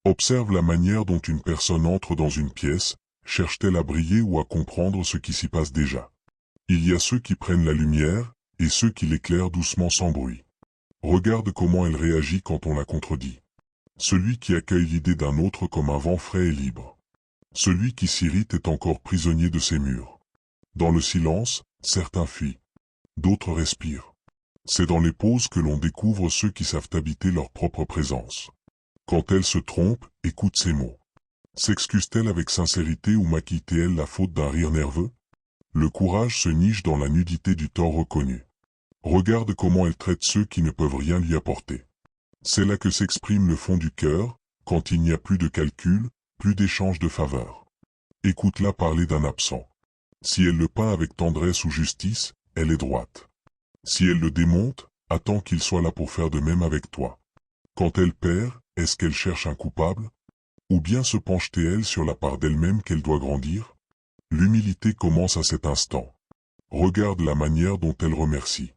Observe la manière dont une personne entre dans une pièce, cherche-t-elle à briller ou à comprendre ce qui s'y passe déjà. Il y a ceux qui prennent la lumière, et ceux qui l'éclairent doucement sans bruit. Regarde comment elle réagit quand on la contredit. Celui qui accueille l'idée d'un autre comme un vent frais et libre. Celui qui s'irrite est encore prisonnier de ses murs. Dans le silence, certains fuient. D'autres respirent. C'est dans les pauses que l'on découvre ceux qui savent habiter leur propre présence. Quand elle se trompe, écoute ses mots. S'excuse-t-elle avec sincérité ou maquille-t-elle la faute d'un rire nerveux? Le courage se niche dans la nudité du tort reconnu. Regarde comment elle traite ceux qui ne peuvent rien lui apporter. C'est là que s'exprime le fond du cœur, quand il n'y a plus de calcul, plus d'échange de faveurs. Écoute-la parler d'un absent. Si elle le peint avec tendresse ou justice, elle est droite. Si elle le démonte, attends qu'il soit là pour faire de même avec toi. Quand elle perd, est-ce qu'elle cherche un coupable? Ou bien se penche-t-elle sur la part d'elle-même qu'elle doit grandir? L'humilité commence à cet instant. Regarde la manière dont elle remercie.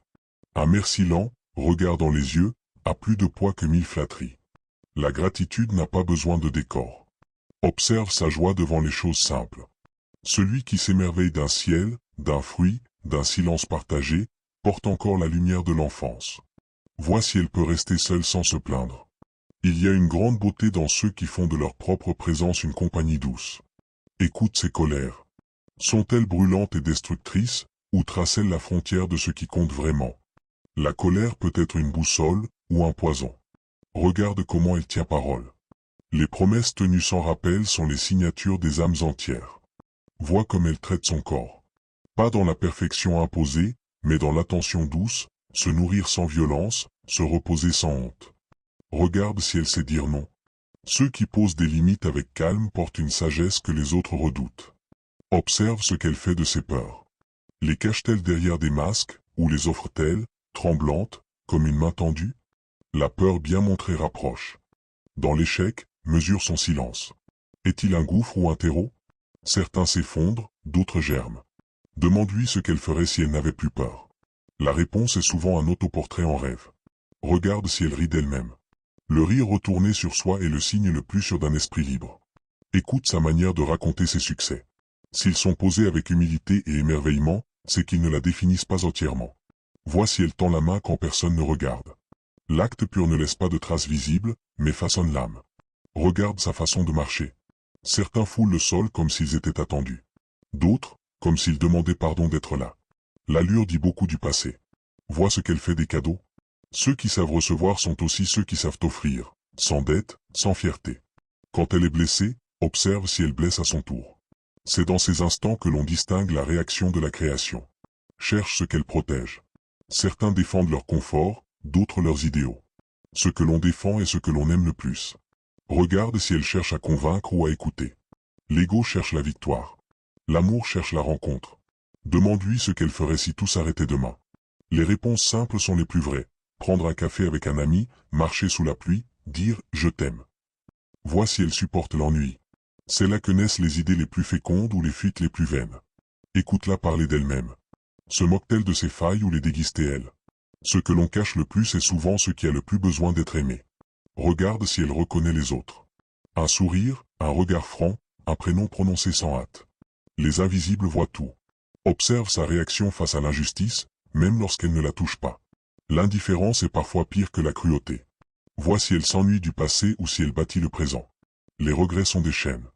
Un merci lent, regard dans les yeux, a plus de poids que 1000 flatteries. La gratitude n'a pas besoin de décor. Observe sa joie devant les choses simples. Celui qui s'émerveille d'un ciel, d'un fruit, d'un silence partagé, porte encore la lumière de l'enfance. Vois si elle peut rester seule sans se plaindre. Il y a une grande beauté dans ceux qui font de leur propre présence une compagnie douce. Écoute ses colères. Sont-elles brûlantes et destructrices, ou tracent-elles la frontière de ce qui compte vraiment? La colère peut être une boussole, ou un poison. Regarde comment elle tient parole. Les promesses tenues sans rappel sont les signatures des âmes entières. Vois comme elle traite son corps. Pas dans la perfection imposée, mais dans l'attention douce, se nourrir sans violence, se reposer sans honte. Regarde si elle sait dire non. Ceux qui posent des limites avec calme portent une sagesse que les autres redoutent. Observe ce qu'elle fait de ses peurs. Les cache-t-elle derrière des masques, ou les offre-t-elle, tremblantes, comme une main tendue? La peur bien montrée rapproche. Dans l'échec, mesure son silence. Est-il un gouffre ou un terreau? Certains s'effondrent, d'autres germent. Demande-lui ce qu'elle ferait si elle n'avait plus peur. La réponse est souvent un autoportrait en rêve. Regarde si elle rit d'elle-même. Le rire retourné sur soi est le signe le plus sûr d'un esprit libre. Écoute sa manière de raconter ses succès. S'ils sont posés avec humilité et émerveillement, c'est qu'ils ne la définissent pas entièrement. Vois si elle tend la main quand personne ne regarde. L'acte pur ne laisse pas de traces visibles, mais façonne l'âme. Regarde sa façon de marcher. Certains foulent le sol comme s'ils étaient attendus. D'autres, comme s'ils demandaient pardon d'être là. L'allure dit beaucoup du passé. Vois ce qu'elle fait des cadeaux. Ceux qui savent recevoir sont aussi ceux qui savent offrir, sans dette, sans fierté. Quand elle est blessée, observe si elle blesse à son tour. C'est dans ces instants que l'on distingue la réaction de la création. Cherche ce qu'elle protège. Certains défendent leur confort, d'autres leurs idéaux. Ce que l'on défend est ce que l'on aime le plus. Regarde si elle cherche à convaincre ou à écouter. L'ego cherche la victoire. L'amour cherche la rencontre. Demande-lui ce qu'elle ferait si tout s'arrêtait demain. Les réponses simples sont les plus vraies. Prendre un café avec un ami, marcher sous la pluie, dire « je t'aime ». Vois si elle supporte l'ennui. C'est là que naissent les idées les plus fécondes ou les fuites les plus vaines. Écoute-la parler d'elle-même. Se moque-t-elle de ses failles ou les déguise-t-elle? Ce que l'on cache le plus est souvent ce qui a le plus besoin d'être aimé. Regarde si elle reconnaît les autres. Un sourire, un regard franc, un prénom prononcé sans hâte. Les invisibles voient tout. Observe sa réaction face à l'injustice, même lorsqu'elle ne la touche pas. L'indifférence est parfois pire que la cruauté. Vois si elle s'ennuie du passé ou si elle bâtit le présent. Les regrets sont des chaînes.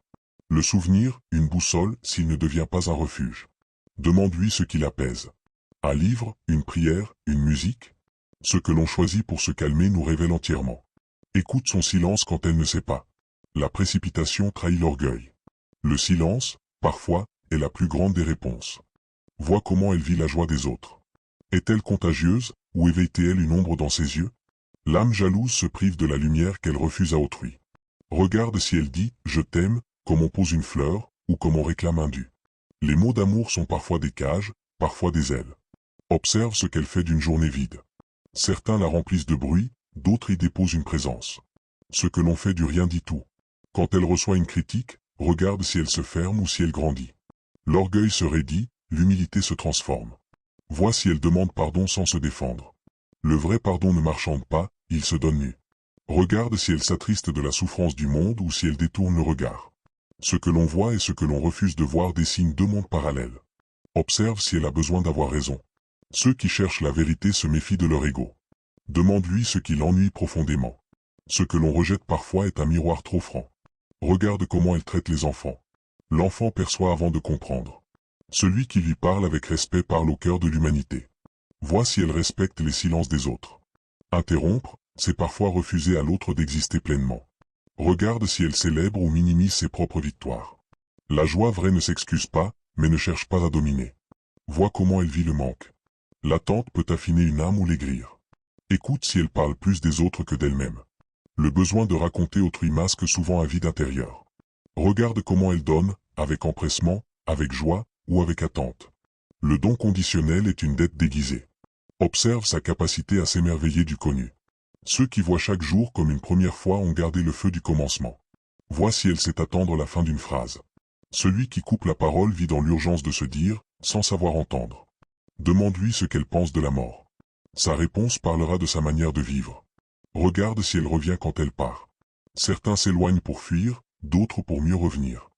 Le souvenir, une boussole, s'il ne devient pas un refuge. Demande-lui ce qui l'apaise. Un livre, une prière, une musique? Ce que l'on choisit pour se calmer nous révèle entièrement. Écoute son silence quand elle ne sait pas. La précipitation trahit l'orgueil. Le silence, parfois, est la plus grande des réponses. Vois comment elle vit la joie des autres. Est-elle contagieuse, ou éveille-t-elle une ombre dans ses yeux? L'âme jalouse se prive de la lumière qu'elle refuse à autrui. Regarde si elle dit « je t'aime » comme on pose une fleur, ou comme on réclame un dû. Les mots d'amour sont parfois des cages, parfois des ailes. Observe ce qu'elle fait d'une journée vide. Certains la remplissent de bruit, d'autres y déposent une présence. Ce que l'on fait du rien dit tout. Quand elle reçoit une critique, regarde si elle se ferme ou si elle grandit. L'orgueil se raidit, l'humilité se transforme. Vois si elle demande pardon sans se défendre. Le vrai pardon ne marchande pas, il se donne nu. Regarde si elle s'attriste de la souffrance du monde ou si elle détourne le regard. Ce que l'on voit et ce que l'on refuse de voir dessinent deux mondes parallèles. Observe si elle a besoin d'avoir raison. Ceux qui cherchent la vérité se méfient de leur ego. Demande-lui ce qui l'ennuie profondément. Ce que l'on rejette parfois est un miroir trop franc. Regarde comment elle traite les enfants. L'enfant perçoit avant de comprendre. Celui qui lui parle avec respect parle au cœur de l'humanité. Vois si elle respecte les silences des autres. Interrompre, c'est parfois refuser à l'autre d'exister pleinement. Regarde si elle célèbre ou minimise ses propres victoires. La joie vraie ne s'excuse pas, mais ne cherche pas à dominer. Vois comment elle vit le manque. L'attente peut affiner une âme ou l'aigrir. Écoute si elle parle plus des autres que d'elle-même. Le besoin de raconter autrui masque souvent un vide intérieur. Regarde comment elle donne, avec empressement, avec joie, ou avec attente. Le don conditionnel est une dette déguisée. Observe sa capacité à s'émerveiller du connu. Ceux qui voient chaque jour comme une première fois ont gardé le feu du commencement. Vois si elle sait attendre la fin d'une phrase. Celui qui coupe la parole vit dans l'urgence de se dire, sans savoir entendre. Demande-lui ce qu'elle pense de la mort. Sa réponse parlera de sa manière de vivre. Regarde si elle revient quand elle part. Certains s'éloignent pour fuir, d'autres pour mieux revenir.